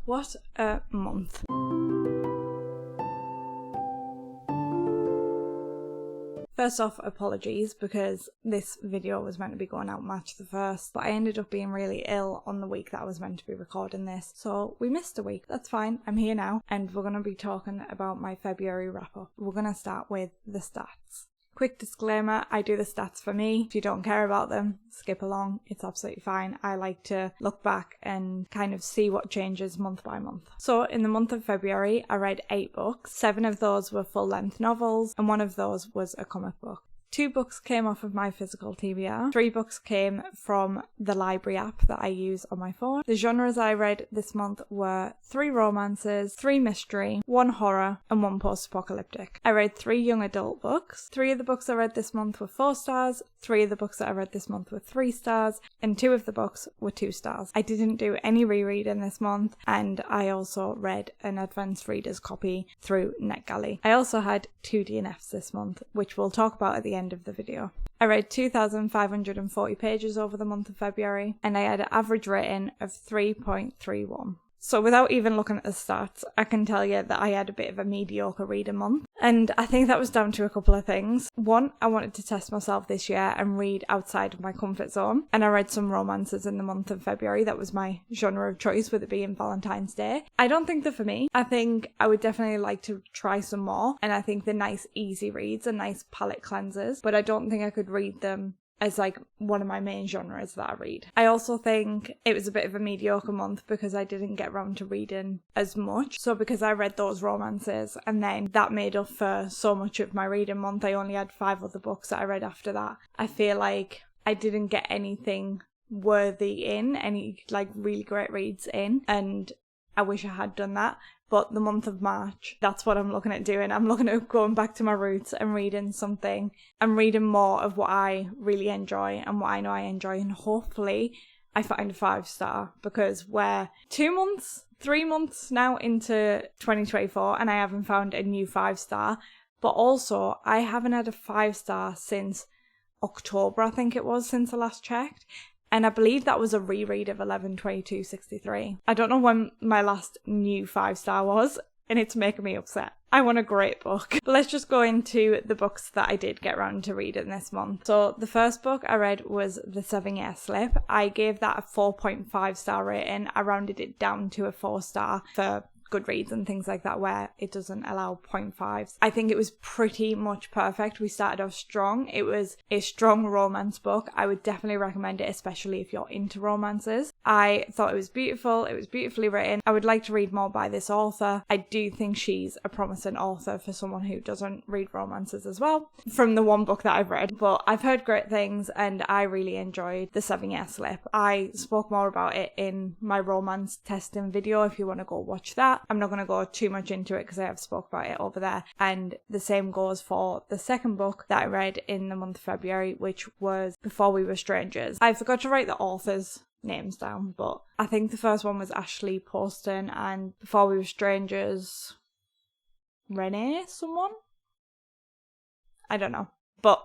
What a month. First off, apologies because this video was meant to be going out March the 1st, but I ended up being really ill on the week that I was meant to be recording this, so we missed a week. That's fine, I'm here now, and we're going to be talking about my February wrap-up. We're going to start with the stats. Quick disclaimer, I do the stats for me. If you don't care about them, skip along. It's absolutely fine. I like to look back and kind of see what changes month by month. So in the month of February, I read 8 books. 7 of those were full-length novels, and 1 of those was a comic book. 2 books came off of my physical TBR. 3 books came from the library app that I use on my phone. The genres I read this month were 3 romances, 3 mystery, 1 horror, and 1 post-apocalyptic. I read 3 young adult books. 3 of the books I read this month were 4 stars, 3 of the books that I read this month were 3 stars, and 2 of the books were 2 stars. I didn't do any rereading this month, and I also read an advanced reader's copy through NetGalley. I also had 2 DNFs this month, which we'll talk about at the end of the video. I read 2,540 pages over the month of February, and I had an average rating of 3.31. So without even looking at the stats, I can tell you that I had a bit of a mediocre reading month. And I think that was down to a couple of things. 1, I wanted to test myself this year and read outside of my comfort zone. And I read some romances in the month of February. That was my genre of choice, with it being Valentine's Day. I don't think they're for me. I think I would definitely like to try some more. And I think they're nice, easy reads and nice palette cleansers. But I don't think I could read them as like one of my main genres that I read. I also think it was a bit of a mediocre month because I didn't get around to reading as much. So because I read those romances and then that made up for so much of my reading month, I only had 5 other books that I read after that. I feel like I didn't get anything worthy in, any like really great reads in, and I wish I had done that. But the month of March, that's what I'm looking at doing. I'm looking at going back to my roots and reading something. I'm reading more of what I really enjoy and what I know I enjoy. And hopefully I find a 5-star, because we're 3 months now into 2024 and I haven't found a new 5-star. But also I haven't had a 5-star since October, I think it was, since I last checked. And I believe that was a reread of 11/22/63. I don't know when my last new 5-star was, and it's making me upset. I want a great book. But let's just go into the books that I did get around to reading this month. So the first book I read was The 7-Year Slip. I gave that a 4.5-star rating. I rounded it down to a 4-star for Goodreads and things like that, where it doesn't allow 0.5s. I think it was pretty much perfect. We started off strong. It was a strong romance book. I would definitely recommend it, especially if you're into romances. I thought it was beautiful. It was beautifully written. I would like to read more by this author. I do think she's a promising author for someone who doesn't read romances as well, from the 1 book that I've read. But I've heard great things and I really enjoyed The 7-Year Slip. I spoke more about it in my romance testing video if you want to go watch that. I'm not going to go too much into it because I have spoke about it over there. And the same goes for the second book that I read in the month of February, which was Before We Were Strangers. I forgot to write the authors' names down, but I think the first one was Ashley Poston, and Before We Were Strangers, Renee someone? I don't know. But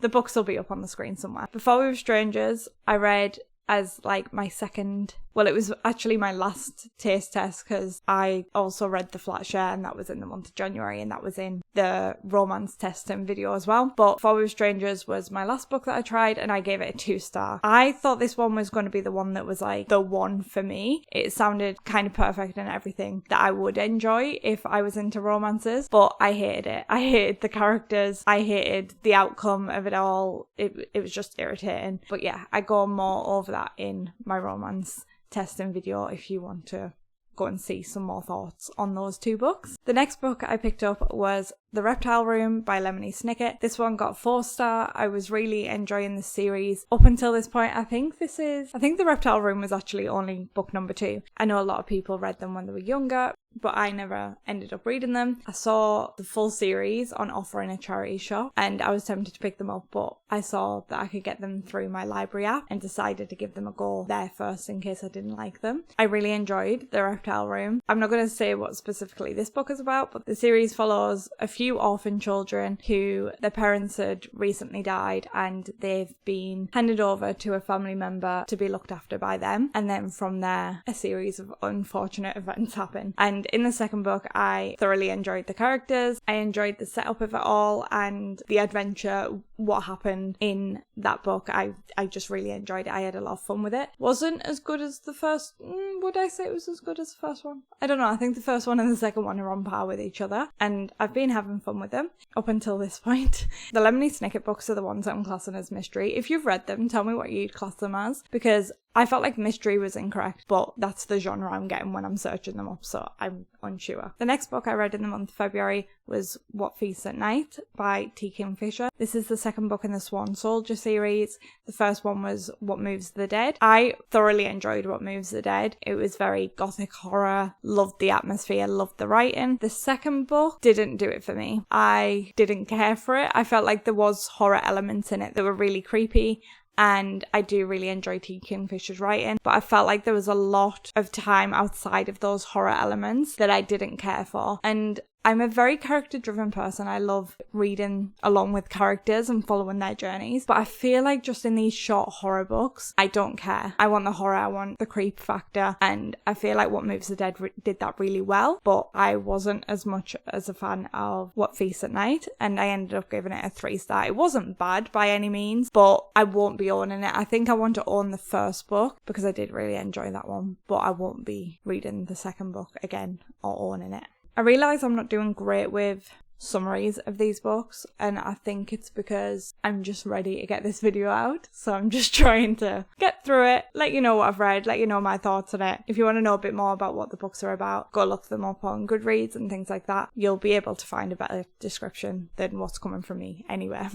the books will be up on the screen somewhere. Before We Were Strangers, I read as like my second, well, it was actually my last taste test, because I also read The Flat Share, and that was in the month of January, and that was in the romance testing video as well. But Before We Were Strangers was my last book that I tried, and I gave it a 2-star. I thought this one was going to be the one that was like the one for me. It sounded kind of perfect and everything that I would enjoy if I was into romances, but I hated it. I hated the characters. I hated the outcome of it all. It was just irritating. But yeah, I go more over that in my romance testing video if you want to go and see some more thoughts on those 2 books. The next book I picked up was The Reptile Room by Lemony Snicket. This one got 4-star. I was really enjoying this series up until this point. I think The Reptile Room was actually only book number 2. I know a lot of people read them when they were younger. but I never ended up reading them. I saw the full series on offer in a charity shop and I was tempted to pick them up, but I saw that I could get them through my library app and decided to give them a go there first in case I didn't like them. I really enjoyed The Reptile Room. I'm not going to say what specifically this book is about, but the series follows a few orphan children who their parents had recently died and they've been handed over to a family member to be looked after by them, and then from there a series of unfortunate events happen. And in the second book I thoroughly enjoyed the characters, I enjoyed the setup of it all and the adventure, what happened in that book. I just really enjoyed it. I had a lot of fun with it. Wasn't as good as the first, would I say it was as good as the first one? I don't know, I think the first one and the second one are on par with each other and I've been having fun with them up until this point. The Lemony Snicket books are the ones that I'm classing as mystery. If you've read them, tell me what you'd class them as, because I felt like mystery was incorrect, but that's the genre I'm getting when I'm searching them up, so I'm unsure. The next book I read in the month of February was What Feasts at Night by T. Kingfisher. This is the second book in the Swan Soldier series. The first one was What Moves the Dead. I thoroughly enjoyed What Moves the Dead. It was very gothic horror, loved the atmosphere, loved the writing. The second book didn't do it for me. I didn't care for it. I felt like there was horror elements in it that were really creepy. And I do really enjoy T. Kingfisher's writing, but I felt like there was a lot of time outside of those horror elements that I didn't care for. And I'm a very character-driven person. I love reading along with characters and following their journeys. But I feel like just in these short horror books, I don't care. I want the horror, I want the creep factor. And I feel like What Moves the Dead did that really well. But I wasn't as much as a fan of What Feasts at Night. And I ended up giving it a 3-star. It wasn't bad by any means, but I won't be owning it. I think I want to own the first book because I did really enjoy that one. But I won't be reading the second book again or owning it. I realise I'm not doing great with summaries of these books, and I think it's because I'm just ready to get this video out, so I'm just trying to get through it, let you know what I've read, let you know my thoughts on it. If you want to know a bit more about what the books are about, go look them up on Goodreads and things like that. You'll be able to find a better description than what's coming from me anywhere.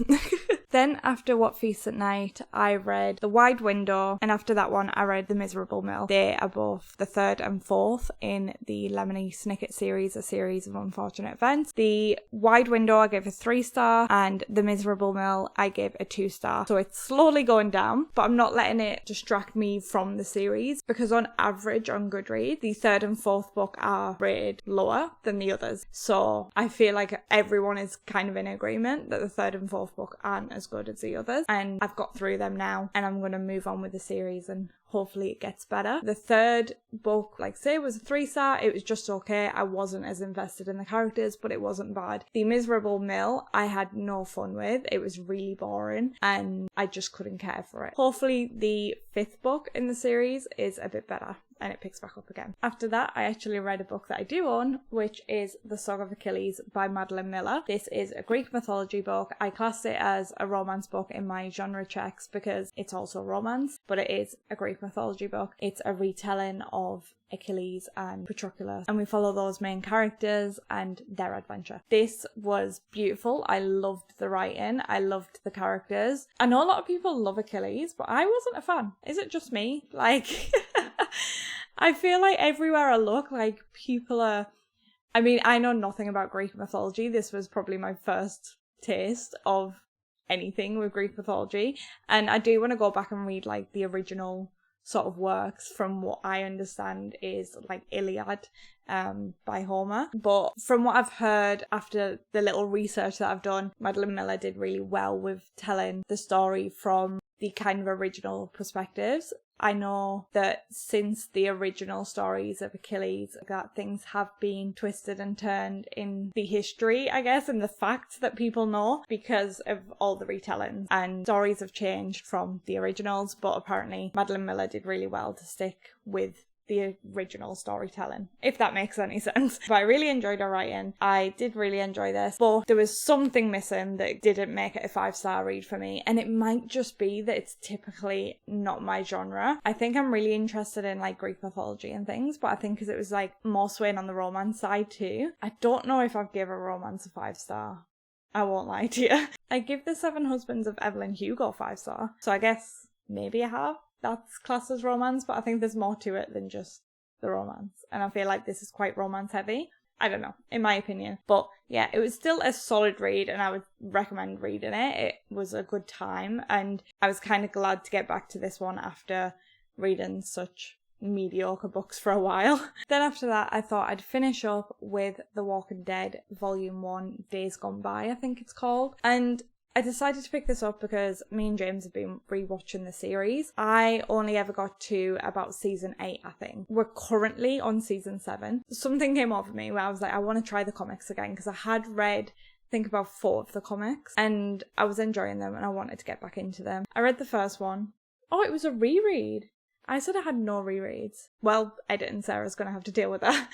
Then after What Feasts at Night, I read The Wide Window, and after that one I read The Miserable Mill. They are both the third and fourth in the Lemony Snicket series, a series of unfortunate events. The Wide Window I gave a 3-star, and The Miserable Mill I gave a 2-star. So it's slowly going down, but I'm not letting it distract me from the series, because on average on Goodreads, the third and fourth book are rated lower than the others. So I feel like everyone is kind of in agreement that the third and fourth book aren't as good as the others, and I've got through them now and I'm going to move on with the series and hopefully it gets better. The third book, like say, was a 3-star. It was just okay. I wasn't as invested in the characters, but it wasn't bad. The Miserable Mill I had no fun with. It was really boring and I just couldn't care for it. Hopefully the fifth book in the series is a bit better and it picks back up again. After that, I actually read a book that I do own, which is The Song of Achilles by Madeline Miller. This is a Greek mythology book. I class it as a romance book in my genre checks because it's also romance, but it is a Greek mythology book. It's a retelling of Achilles and Patroclus, and we follow those main characters and their adventure. This was beautiful. I loved the writing. I loved the characters. I know a lot of people love Achilles, but I wasn't a fan. Is it just me? Like, I feel like everywhere I look, like people are... I mean, I know nothing about Greek mythology. This was probably my first taste of anything with Greek mythology, and I do want to go back and read like the original sort of works. From what I understand is like Iliad by Homer, but from what I've heard after the little research that I've done, Madeline Miller did really well with telling the story from the kind of original perspectives. I know that since the original stories of Achilles, that things have been twisted and turned in the history, I guess, and the facts that people know because of all the retellings, and stories have changed from the originals, but apparently Madeline Miller did really well to stick with the original storytelling, if that makes any sense. But I really enjoyed her writing. I did really enjoy this, but there was something missing that didn't make it a 5-star read for me, and it might just be that it's typically not my genre. I think I'm really interested in like Greek mythology and things, but I think because it was like more swaying on the romance side too, I don't know if I've given a romance a 5-star. I won't lie to you. I give The Seven Husbands of Evelyn Hugo 5-star, so I guess maybe I have. That's classed as romance, but I think there's more to it than just the romance. And I feel like this is quite romance heavy. I don't know, in my opinion. But yeah, it was still a solid read and I would recommend reading it. It was a good time and I was kind of glad to get back to this one after reading such mediocre books for a while. Then after that, I thought I'd finish up with The Walking Dead Volume 1 Days Gone By, I think it's called. And I decided to pick this up because me and James have been rewatching the series. I only ever got to about season 8, I think. We're currently on season 7. Something came over me where I was like, I want to try the comics again because I had read, I think, about 4 of the comics and I was enjoying them and I wanted to get back into them. I read the first one. Oh, it was a reread. I said I had no rereads. Well, editing Sarah's going to have to deal with that.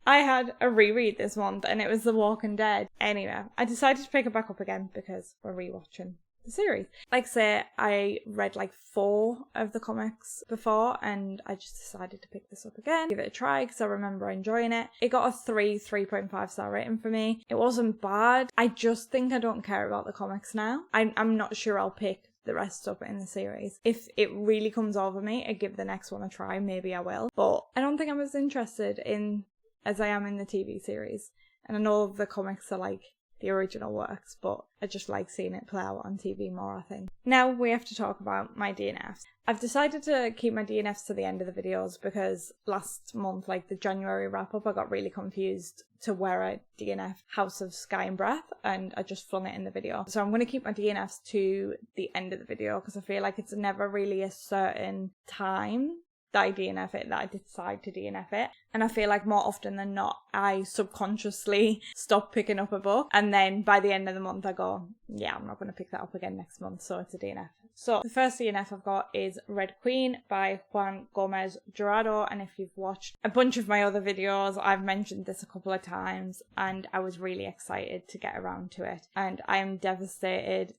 I had a reread this month and it was The Walking Dead. Anyway, I decided to pick it back up again because we're rewatching the series. Like I say, I read like 4 of the comics before and I just decided to pick this up again, give it a try because I remember enjoying it. It got a 3.5 star rating for me. It wasn't bad. I just think I don't care about the comics now. I'm not sure I'll pick the rest up in the series. If it really comes over me, I give the next one a try. Maybe I will. But I don't think I'm as interested in as I am in the TV series. And I know the comics are like the original works, but I just like seeing it play out on TV more, I think. Now we have to talk about my DNFs. I've decided to keep my DNFs to the end of the videos because last month, like the January wrap up, I got really confused to where I DNF House of Sky and Breath and I just flung it in the video. So I'm going to keep my DNFs to the end of the video because I feel like it's never really a certain time that I DNF it, that I decide to DNF it. And I feel like more often than not, I subconsciously stop picking up a book. And then by the end of the month, I go, yeah, I'm not going to pick that up again next month. So it's a DNF. So the first DNF I've got is Red Queen by Juan Gomez Jurado. And if you've watched a bunch of my other videos, I've mentioned this a couple of times. And I was really excited to get around to it. And I am devastated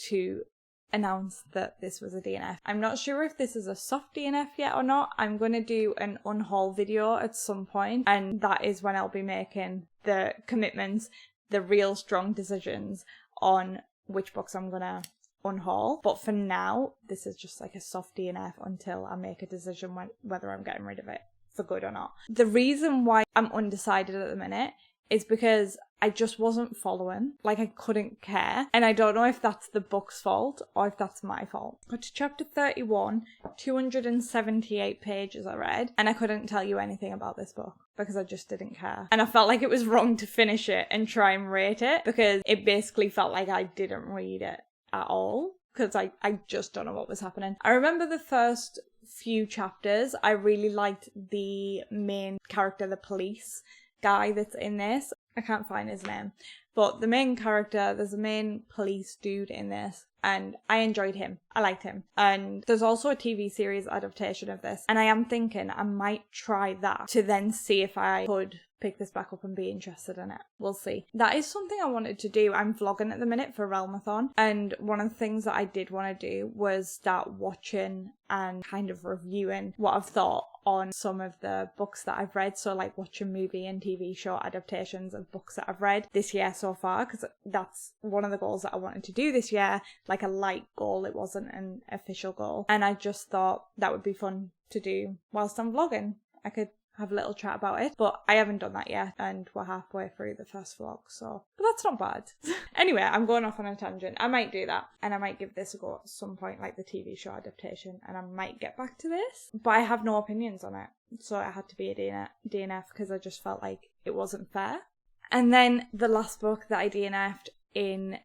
to announced that this was a DNF. I'm not sure if this is a soft DNF yet or not. I'm going to do an unhaul video at some point and that is when I'll be making the commitments, the real strong decisions on which books I'm going to unhaul. But for now, this is just like a soft DNF until I make a decision whether I'm getting rid of it for good or not. The reason why I'm undecided at the minute is because I just wasn't following. Like, I couldn't care. And I don't know if that's the book's fault or if that's my fault. Got to chapter 31, 278 pages I read, and I couldn't tell you anything about this book because I just didn't care. And I felt like it was wrong to finish it and try and rate it because it basically felt like I didn't read it at all because I just don't know what was happening. I remember the first few chapters, I really liked the main character, the police guy that's in this. I can't find his name, but the main character, there's a main police dude in this and I enjoyed him. I liked him. And there's also a TV series adaptation of this and I am thinking I might try that to then see if I could pick this back up and be interested in it. We'll see. That is something I wanted to do. I'm vlogging at the minute for Realmathon and one of the things that I did want to do was start watching and kind of reviewing what I've thought on some of the books that I've read. So like watching movie and TV show adaptations of books that I've read this year so far because that's one of the goals that I wanted to do this year, like a light goal. It wasn't an official goal. And I just thought that would be fun to do whilst I'm vlogging. I could have a little chat about it, but I haven't done that yet and we're halfway through the first vlog, so but that's not bad. Anyway, I'm going off on a tangent. I might do that and I might give this a go at some point, like the TV show adaptation, and I might get back to this, but I have no opinions on it, so it had to be a DNF because I just felt like it wasn't fair. And then the last book that I DNF'd in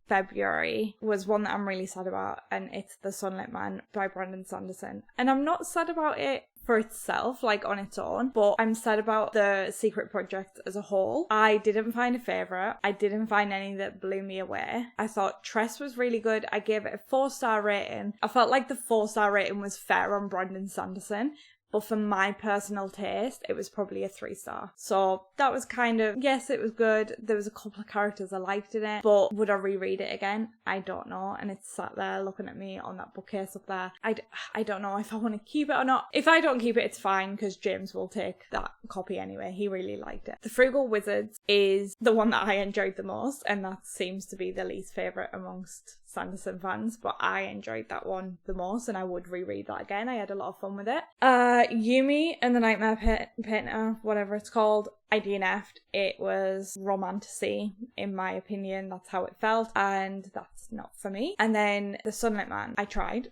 February was one that I'm really sad about, and it's The Sunlit Man by Brandon Sanderson. And I'm not sad about it for itself, like on its own, but I'm sad about the secret project as a whole. I didn't find a favourite. I didn't find any that blew me away. I thought Tress was really good. I gave it a 4-star rating. I felt like the 4-star rating was fair on Brandon Sanderson, but for my personal taste, it was probably a 3-star. So that was kind of, yes, it was good. There was a couple of characters I liked in it, but would I reread it again? I don't know. And it's sat there looking at me on that bookcase up there. I don't know if I want to keep it or not. If I don't keep it, it's fine because James will take that copy anyway. He really liked it. The Frugal Wizards is the one that I enjoyed the most, and that seems to be the least favourite amongst Sanderson fans, but I enjoyed that one the most and I would reread that again. I had a lot of fun with it. Yumi and the Nightmare Painter, whatever it's called, I DNF'd. It was romantasy, in my opinion. That's how it felt, and that's not for me. And then the Sunlit Man, I tried.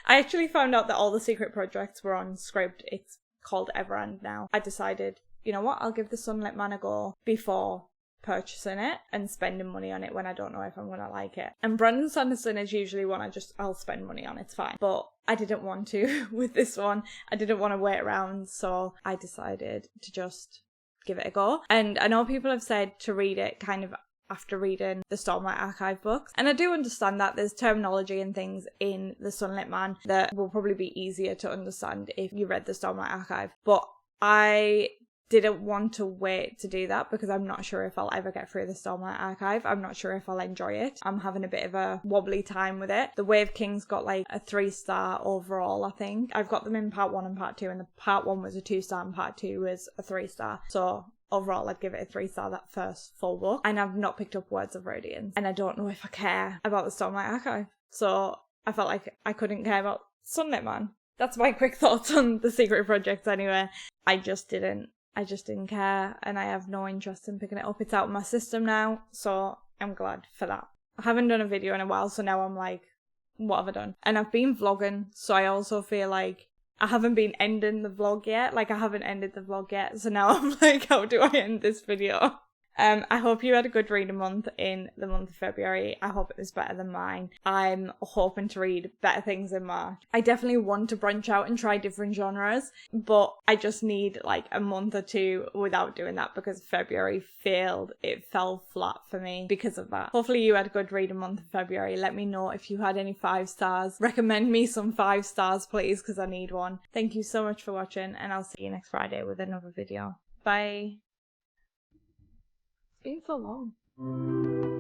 I actually found out that all the secret projects were on Scribd. It's called Everand now. I decided, you know what, I'll give the Sunlit Man a go before purchasing it and spending money on it when I don't know if I'm gonna like it. And Brandon Sanderson is usually one I'll spend money on, it's fine. But I didn't want to with this one. I didn't want to wait around, so I decided to just give it a go. And I know people have said to read it kind of after reading the Stormlight Archive books, and I do understand that there's terminology and things in the Sunlit Man that will probably be easier to understand if you read the Stormlight Archive, but I didn't want to wait to do that because I'm not sure if I'll ever get through the Stormlight Archive. I'm not sure if I'll enjoy it. I'm having a bit of a wobbly time with it. The Wave King's got like a 3-star overall, I think. I've got them in part 1 and part 2, and the part 1 was a 2-star and part 2 was a 3-star. So overall, I'd give it a 3-star, that first full book. And I've not picked up Words of Radiance. And I don't know if I care about the Stormlight Archive. So I felt like I couldn't care about Sunlit Man. That's my quick thoughts on the secret projects anyway. I just didn't care, and I have no interest in picking it up. It's out of my system now, so I'm glad for that. I haven't done a video in a while, so now I'm like, what have I done? And I've been vlogging, so I also feel like I haven't been ending the vlog yet. Like, I haven't ended the vlog yet, so now I'm like, how do I end this video? I hope you had a good reading month in the month of February. I hope it was better than mine. I'm hoping to read better things in March. I definitely want to branch out and try different genres, but I just need like a month or two without doing that because February failed. It fell flat for me because of that. Hopefully you had a good reading month in February. Let me know if you had any 5 stars. Recommend me some 5 stars, please, because I need one. Thank you so much for watching, and I'll see you next Friday with another video. Bye. Been so long.